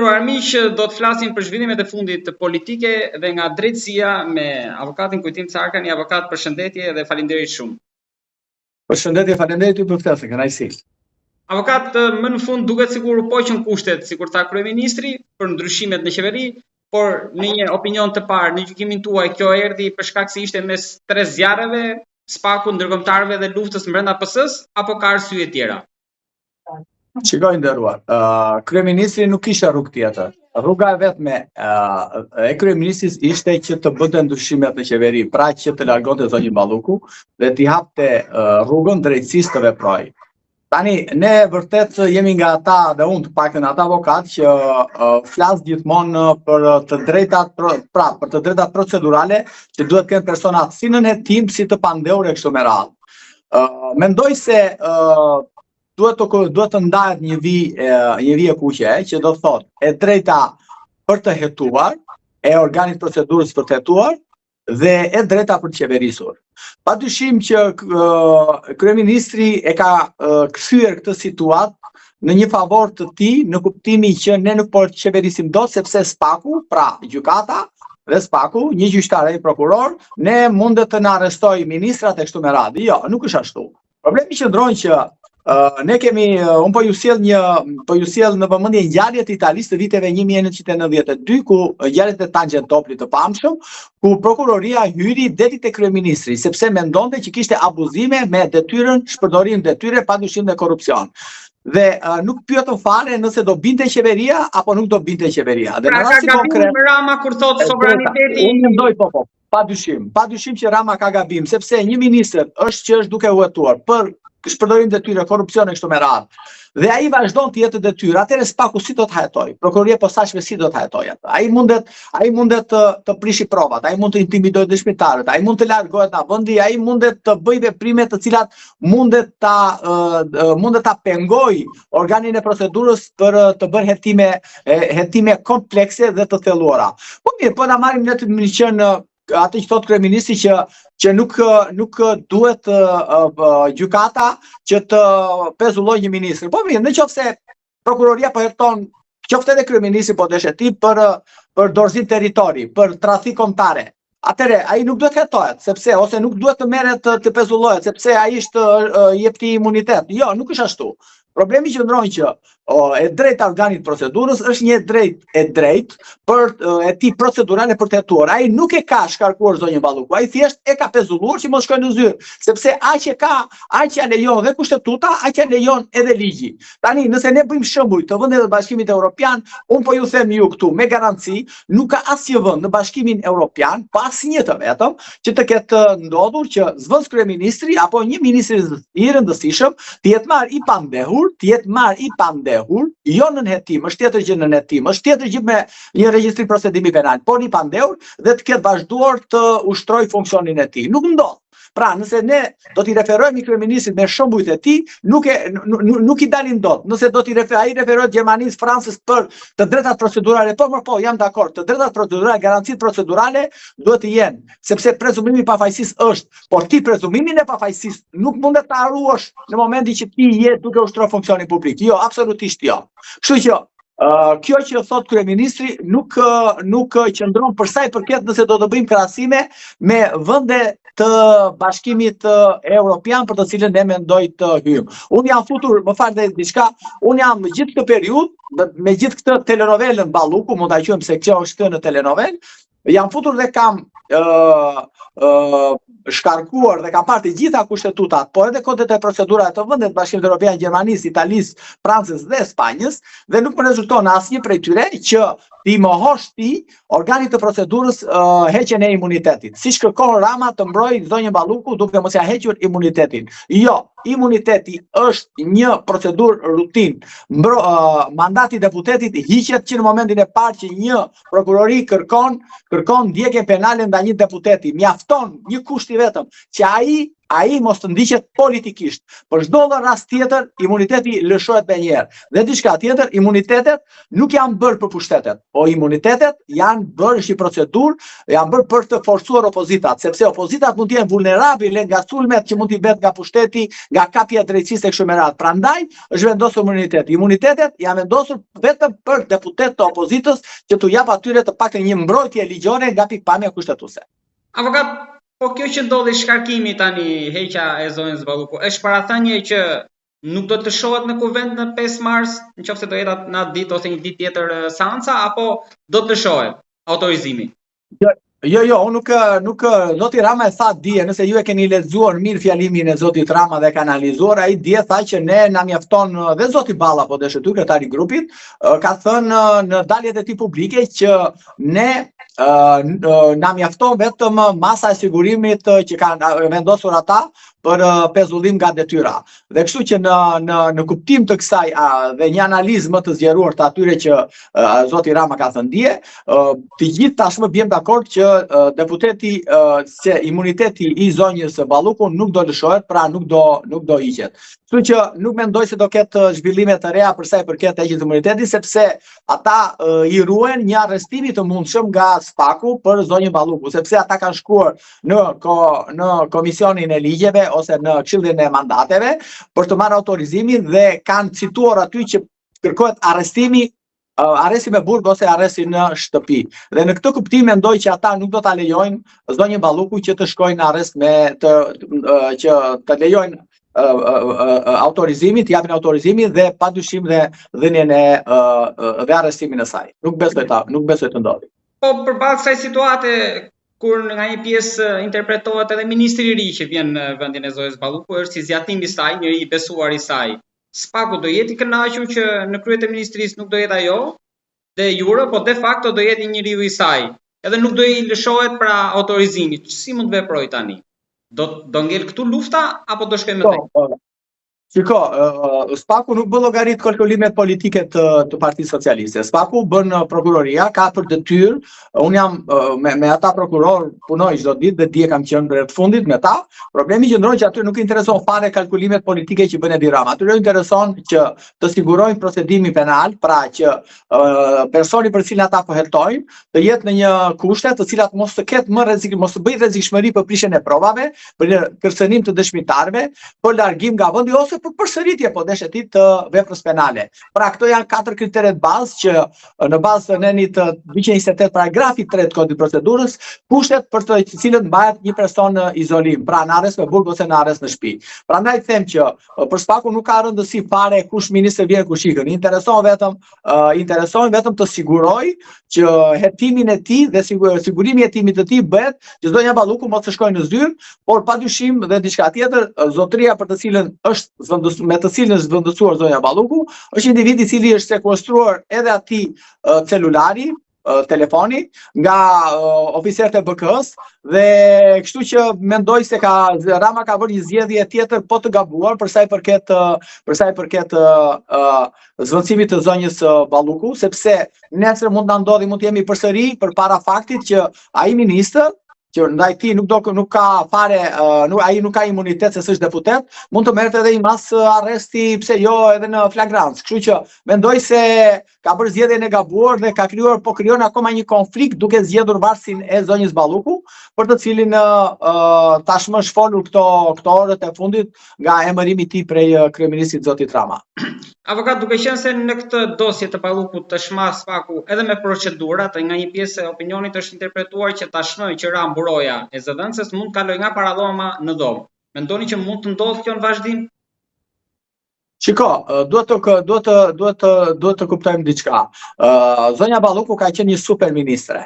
Armiq, do të flasim për zhvillimet e fundit politike dhe nga drejtësia me avokatin Kujtim Carkani. Avokat, përshëndetje dhe faleminderit shumë. Përshëndetje, faleminderit ju për ftesën, kënaqësi. Avokat, më në fund duket sikur po qen kushtet, sikur tha kryeministri, për ndryshimet në qeveri, por në një opinion të parë, në gjykimin tuaj, kjo erdhi për shkak se ishte mes tre zjarreve, spaku ndërkombëtarëve dhe luftës brenda PS-s, apo ka arsye tjera? Shikoj nderuar, kryeministri nuk kishte rrugë tjetër. Rruga e vetme e kryeministrit ishte që të bënte ndryshimet në qeveri, pra që të largonte zonjë Balluku dhe t'i hapte rrugën drejtësisë të veprojë. Tani, ne vërtet jemi nga ata dhe unë të paktën ata avokat që flas gjithmonë për të drejtat, për të drejtat procedurale që duhet të kenë personat si në hetim, si të pandehur e kështu me radhë. Mendoj se duhet të ndahet një vijë e kuqe që do të thotë e drejta për të hetuar, e organit procedurës për të hetuar dhe e drejta për të qeverisur. Padyshim që kryeministri e ka kthyer këtë situatë në një favor të tij, në kuptimin që ne nuk po qeverisim dot sepse spaku, pra gjykata dhe spaku, një gjyqtar e një prokuror, ne mundet të na arrestojë ministrat e kështu me radhë. Jo, nuk është ashtu. Problemi qëndron që ne kemi, unë po ju sjell në vëmendje ngjarjet italisë të viteve 1992, ku ngjarjet e Tangentoplit të pamshëm, ku prokuroria hyri deri te kryeministri, sepse mendonte që kishte abuzime me detyrën, shpërdorim detyre, padyshim dhe korrupsion. Dhe nuk pyetën fare nëse do binte qeveria apo nuk do binte qeveria. Dhe pra ka gabim Rama kur thot sovraniteti. Unë mendoj po. Padyshim që Rama ka gabim, sepse një ministër që është duke u hetuar për shpërdorim detyre, korrupsion e kështu me radhë. Dhe ai vazhdon të jetë detyrë. Atëherë spaku si do të hetojë? Prokuroria posaçme si do të hetojë atë? Ai mundet të prishi provat, ai mund të intimidojë dëshmitarët, ai mund të largohet nga vendi, ai mundet të bëjë veprime të cilat mundet ta pengojë organin e procedurës për të bërë hetime komplekse dhe të thelluara. Po mirë, po na marrim ne të qenë atë që thot kryeministri që nuk duhet gjykata që të pezullojë një ministër. Po mirë, nëse prokuroria po heton, qoftë edhe kryeministri po dësheti për dorëzim territori, për tradhti kombëtare. Atëre, ai nuk duhet hetohet, ose nuk duhet të merret të pezullohet, sepse ai jepti imunitet. Jo, nuk është ashtu. Problemi qëndron që e drejta organit procedurës është një drejt për ti procedurale për të hetuar. Ai nuk e ka shkarkuar zonjën Balluku, ai thjesht e ka pezulluar që mos shkojnë në zyrë, sepse aq ja lejon dhe kushtetuta, aq ja lejon edhe ligji. Tani, nëse ne bëjmë shembull të vendeve të Bashkimit Evropian, unë po ju them ju këtu me garanci, nuk ka asnjë vend në Bashkimin Evropian, pa asnjë të vetëm, që të ketë ndodhur që zvendës kryeministri apo një ministër i rëndësishëm të jetë marrë i pandehur, jo në hetim, është tjetër gjë në hetim, është tjetër gjë me një regjistrim procedimi penal, por i pandehur dhe të ketë vazhduar të ushtrojë funksionin e tij. Nuk ndodh. Pra, nëse ne do t'i referojmë kryeministrit me shembujt e tij, nuk i dalin dot. Nëse do ai referohet Gjermanisë, Francës për të drejtat procedurale, po, jam dakord, të drejtat procedurale, garancitë procedurale duhet të jenë, sepse prezumimi i pafajësisë është, por ti prezumimin e pafajësisë nuk mundet ta harruash në momentin që ti je duke ushtruar funksionin publik. Jo, absolutisht jo. Kështu që kjo që thot kryeministri nuk qëndron për sa i përket nëse do të bëjmë krahasime me vende të Bashkimit Evropian për të cilën ne mendoj të hyjmë. Unë jam futur, më fal dhe diçka, unë jam gjithë këtë periudhë me gjithë këtë telenovelën Balluku, mund ta quajmë se kjo është në telenovel, jam futur dhe kam shkarkuar dhe kam parë të gjitha kushtetutat, por edhe kodet e procedurat të vendet Bashkimit Evropian, Gjermanisë, Italisë, Francës dhe Spanjës, dhe nuk më rezulton asnjë prej tyre që ti mohosh ti organit të procedurës heqjen e imunitetit. Siç kërkon Rama të mbrojë zonjën Balluku duke mos ia hequr imunitetin. Jo, imuniteti është një procedurë rutinë. Mandati i deputetit hiqet që në momentin e parë që një prokurori kërkon ndjekje penale ndaj një deputeti. Mjafton një kusht i vetëm që ai ai mos të ndiqet politikisht. Për çdo rast tjetër, imuniteti lëshohet me njerë. Dhe diçka tjetër, imunitetet nuk janë bërë për pushtetet, po imunitetet janë bërë një procedurë, janë bërë për të forcuar opozitat, sepse opozitat mund të jenë vulnerabile nga sulmet që mund t'i bëhet nga pushteti, nga kapja e drejtësisë e kështu me radhë. Prandaj është vendosur imunitet. Imunitetet janë vendosur vetëm për deputet të opozitës që t'u jap atyre të paktën një mbrojtje ligjore nga pikpamja kushtetuese. Avokat, po kjo që ndodhi shkarkimi tani, heqja e zonës Balluku, është parathënie që nuk do të shohet në kuvent në 5 mars, nëse do jetë në atë ditë ose një ditë tjetër seanca, apo do të shohet autorizimi? Jo, nuk Zoti Rama e tha dje, nëse ju e keni lexuar mirë fjalimin e Zotit Rama dhe kanalizuar, ai dje tha që ne na mjafton dhe Zoti Balla, po dhe shëtu kryetari i grupit, ka thënë në daljet e tij publike që ne na mjafton vetëm masa e sigurimit që kanë vendosur ata për pezullim nga detyra. Dhe kështu që në kuptim të kësaj dhe një analizë më të zgjeruar të atyre që Zoti Rama ka thënë dje, të gjithë tashmë bjem dakord që deputeti se imuniteti i zonjës Balluku nuk do lëshohet, pra nuk do hiqet. Kështu që nuk mendoj se do ketë zhvillime të reja për sa i përket heqjes së imunitetit, sepse ata i ruajnë një arrestimi të mundshëm nga Spaku për zonjën Balluku, sepse ata kanë shkuar në komisionin e ligjeve ose në këshillin e mandateve për të marrë autorizimin dhe kanë cituar aty që kërkohet arresti me burg ose arresti në shtëpi. Dhe në këtë kuptim mendoj që ata nuk do ta lejojnë zonjën Balluku që të shkojnë në arrest që të lejojnë autorizimit, japin autorizimin dhe padyshim dhe dhënien dhe arrestimin e saj. Nuk besoj të ndodhi. Po përballë kësaj situate, kur nga një pjesë interpretohet edhe ministri i ri që vjen në vendin e zonjës Balluku, është si zjatimi i saj, njëri i besuar i saj. Spaku do jetë i kënaqur që në krye të ministrisë nuk do jetë ajo, de jure, po de facto do jetë njeriu i saj. Edhe nuk do i lëshohet pra autorizimi. Si mund të veproj tani? Do ngel këtu lufta apo do shkojmë më tek? Shiko, Spaku nuk bën llogarit kalkulimet politike të Partisë Socialiste. Spaku bën prokuroria, ka për detyrë, unë jam me ata prokuror punoj çdo ditë dhe dje kam qenë rreth fundit me ta. Problemi qëndron që aty nuk intereson fare kalkulimet politike që bën Edi Rama. Atyre intereson që të sigurojnë procedimin penal, pra që personi për cilin ata po hetojnë të jetë në një kushte të cilat mos të ketë më rrezik, mos të bëjë rrezikshmëri për prishjen e provave, për kërcënim të dëshmitarëve, për largim nga vendi ose për përsëritje po deshetit të veprës penale. Pra këto janë 4 kriteret bazë që në bazë të nenit 228 paragrafi 3 të kodit procedurës kushtet për të cilën mbahet një person në izolim, pra në arrest me burg ose në arrest në shtëpi. Prandaj them që për Spaku nuk ka rëndësi fare kush ministër vjen kush ikën. Intereson vetëm të siguroj që hetimin e tij dhe sigurimi i hetimit të tij bëhet që zonja Balluku mos të shkojë në zyrë, por padyshim dhe diçka tjetër, zotëria për të cilën me të cilën është zvendosur zonja Balluku, është individ i cili është sekuestruar edhe atij celulari, telefoni nga oficerët e BK-s dhe kështu që mendoj se Rama ka bërë një zgjedhje tjetër po të gabuar për sa i përket zvendësimit të zonjës Balluku, sepse nesër mund të jemi përsëri përpara faktit që ai ministër që ndaj tij nuk ka imunitet se s'është deputet, mund të merret edhe i mas arresti, pse jo edhe në flagrancë. Kështu që mendoj se ka bërë zgjedhjen e gabuar dhe krijon akoma një konflikt duke zgjedhur varsin e zonjës Balluku, për të cilin tashmë është folur këto orët e fundit nga emërimi i tij prej kryeministit Zotit Rama. Avokat, duke qenë se në këtë dosje të Ballukut të shmah Spaku edhe me procedurat, nga një pjesë e opinionit është interpretuar që tashmë që ra mburoja e zëdhënëses mund kaloj nga paradhoma në dhomë. Mendoni që mund të ndodhë kjo në vazhdim? Shiko, duhet të kuptojmë diçka. Zonja Balluku ka qenë një super ministre.